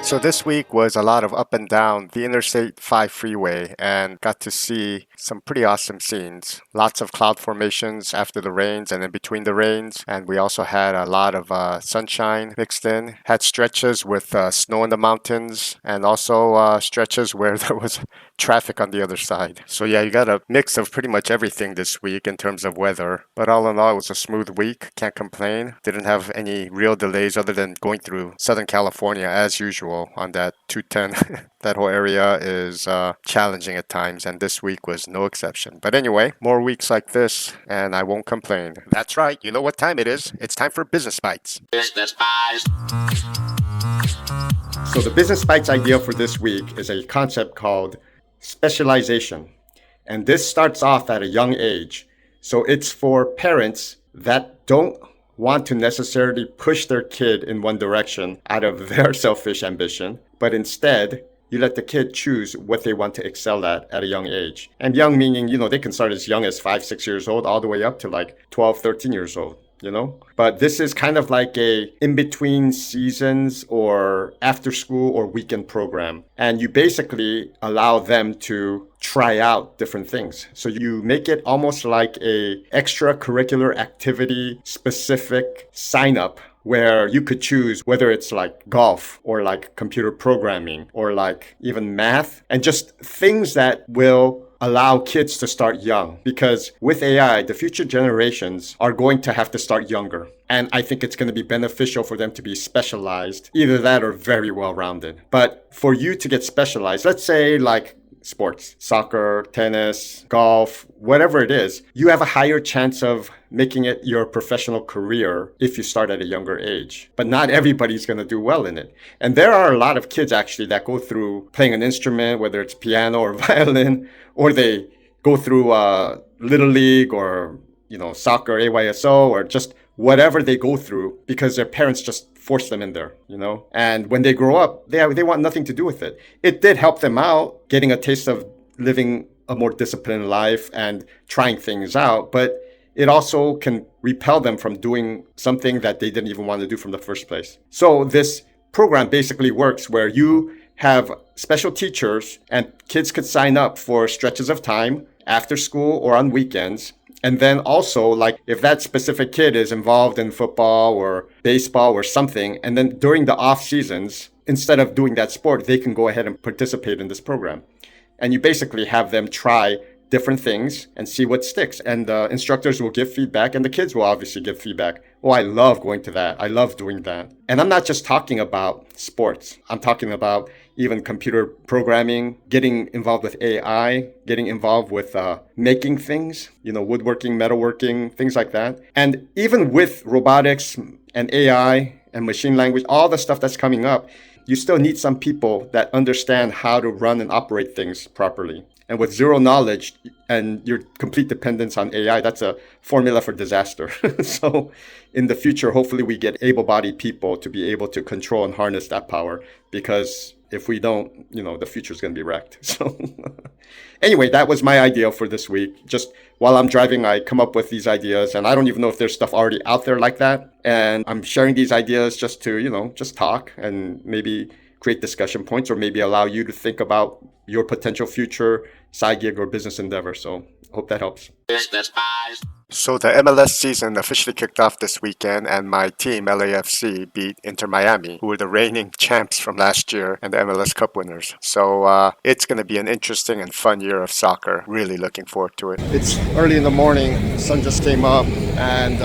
So this week was a lot of up and down the Interstate 5 freeway and got to see some pretty awesome scenes. Lots of cloud formations after the rains and in between the rains. And we also had a lot of sunshine mixed in. Had stretches with snow in the mountains and also stretches where there was traffic on the other side. So yeah, you got a mix of pretty much everything this week in terms of weather. But all in all, it was a smooth week. Can't complain. Didn't have any real delays other than going through Southern California as usual on that 210. That whole area is challenging at times, and this week was no exception. But anyway, more weeks like this, and I won't complain. That's right. You know what time it is. It's time for Business Bites. Business Bites. So the Business Bites idea for this week is a concept called specialization. And this starts off at a young age. So it's for parents that don't want to necessarily push their kid in one direction out of their selfish ambition, but instead you let the kid choose what they want to excel at a young age. And young meaning, they can start as young as 5, 6 years old, all the way up to like 12, 13 years old. But this is kind of like a in-between seasons or after school or weekend program. And you basically allow them to try out different things. So you make it almost like a extracurricular activity specific sign up where you could choose whether it's like golf or like computer programming or like even math and just things that will allow kids to start young, because with AI, the future generations are going to have to start younger. And I think it's going to be beneficial for them to be specialized, either that or very well-rounded. But for you to get specialized, let's say like sports, soccer, tennis, golf, whatever it is, you have a higher chance of making it your professional career if you start at a younger age. But not everybody's going to do well in it. And there are a lot of kids actually that go through playing an instrument, whether it's piano or violin, or they go through Little League or, soccer, AYSO, or just whatever they go through because their parents just force them in there, And when they grow up, they want nothing to do with it. It did help them out, getting a taste of living a more disciplined life and trying things out, but it also can repel them from doing something that they didn't even want to do from the first place. So this program basically works where you have special teachers and kids could sign up for stretches of time after school or on weekends. And then also, like, if that specific kid is involved in football or baseball or something, and then during the off seasons, instead of doing that sport, they can go ahead and participate in this program. And you basically have them try different things and see what sticks. And the instructors will give feedback and the kids will obviously give feedback. Oh, I love going to that. I love doing that. And I'm not just talking about sports. I'm talking about even computer programming, getting involved with AI, getting involved with making things, woodworking, metalworking, things like that. And even with robotics and AI and machine language, all the stuff that's coming up, you still need some people that understand how to run and operate things properly. And with zero knowledge and your complete dependence on AI, that's a formula for disaster. So in the future, hopefully we get able-bodied people to be able to control and harness that power, because if we don't, the future is going to be wrecked. So anyway, that was my idea for this week. Just while I'm driving, I come up with these ideas, and I don't even know if there's stuff already out there like that. And I'm sharing these ideas just to, just talk and maybe create discussion points, or maybe allow you to think about your potential future side gig or business endeavor. So hope that helps. So the MLS season officially kicked off this weekend, and my team, LAFC, beat Inter Miami, who were the reigning champs from last year and the MLS Cup winners. So it's going to be an interesting and fun year of soccer. Really looking forward to it. It's early in the morning. The sun just came up, and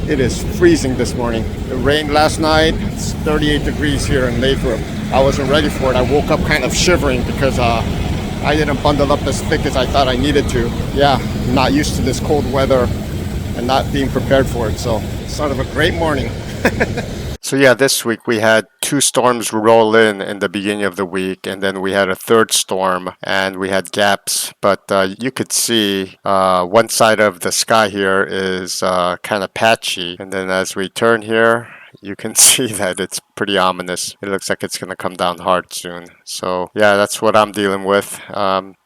it is freezing this morning. It rained last night. It's 38 degrees here in Lathrop. I wasn't ready for it. I woke up kind of shivering because I didn't bundle up as thick as I thought I needed to. Yeah, I'm not used to this cold weather and not being prepared for it. So it's sort of a great morning. So yeah, this week we had 2 storms roll in the beginning of the week, and then we had a third storm, and we had gaps. But you could see one side of the sky here is kind of patchy, and then as we turn here, you can see that it's pretty ominous. It looks like it's going to come down hard soon. So yeah, that's what I'm dealing with.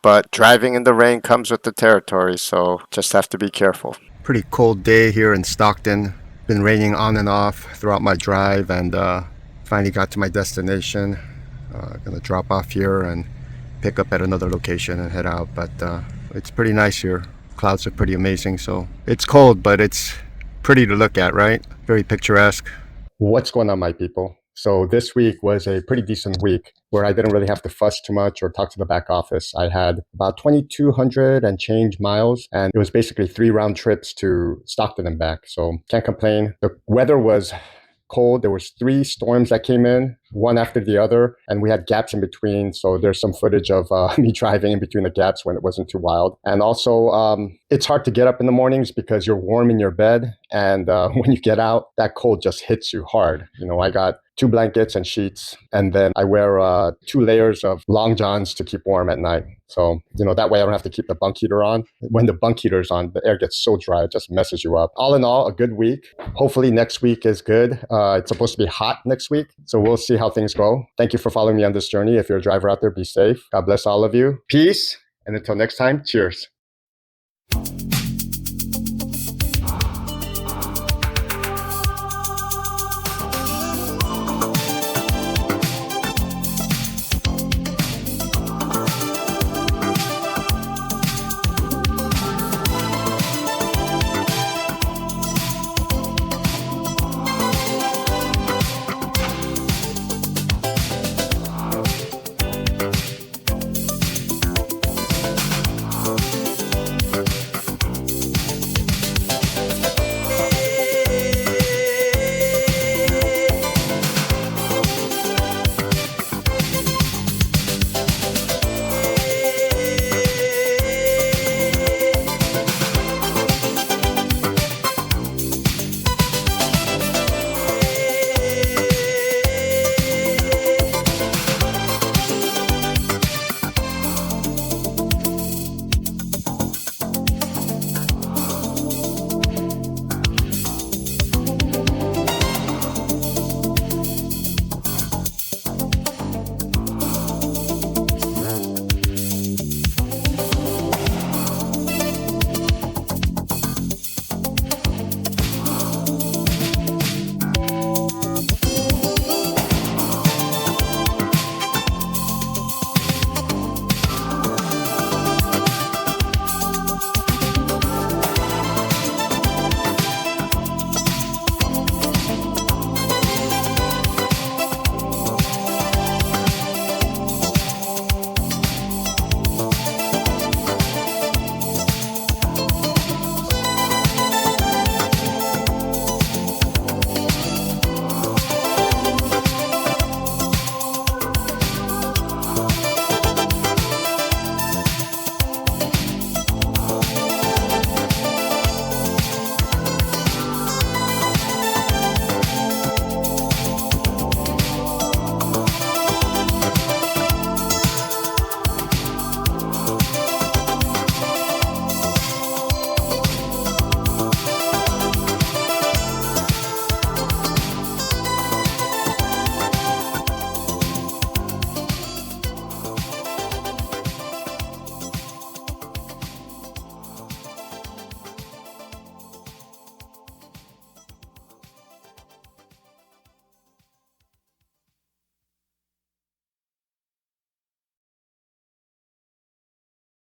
But driving in the rain comes with the territory, so just have to be careful. Pretty cold day here in Stockton. Been raining on and off throughout my drive, and Finally got to my destination. Gonna drop off here and pick up at another location and head out. But it's pretty nice here. Clouds are pretty amazing. So it's cold, but it's pretty to look at, right? Very picturesque. What's going on, my people? So this week was a pretty decent week where I didn't really have to fuss too much or talk to the back office. I had about 2,200 and change miles, and it was basically 3 round trips to Stockton and back. So can't complain. The weather was cold. There was 3 storms that came in, one after the other, and we had gaps in between. So there's some footage of me driving in between the gaps when it wasn't too wild. And also, it's hard to get up in the mornings because you're warm in your bed, and when you get out, that cold just hits you hard. I got 2 blankets and sheets, and then I wear 2 layers of long johns to keep warm at night. So, that way I don't have to keep the bunk heater on. When the bunk heater's on, the air gets so dry, it just messes you up. All in all, a good week. Hopefully next week is good. It's supposed to be hot next week, so we'll see how things go. Thank you for following me on this journey. If you're a driver out there, be safe. God bless all of you. Peace. And until next time, cheers.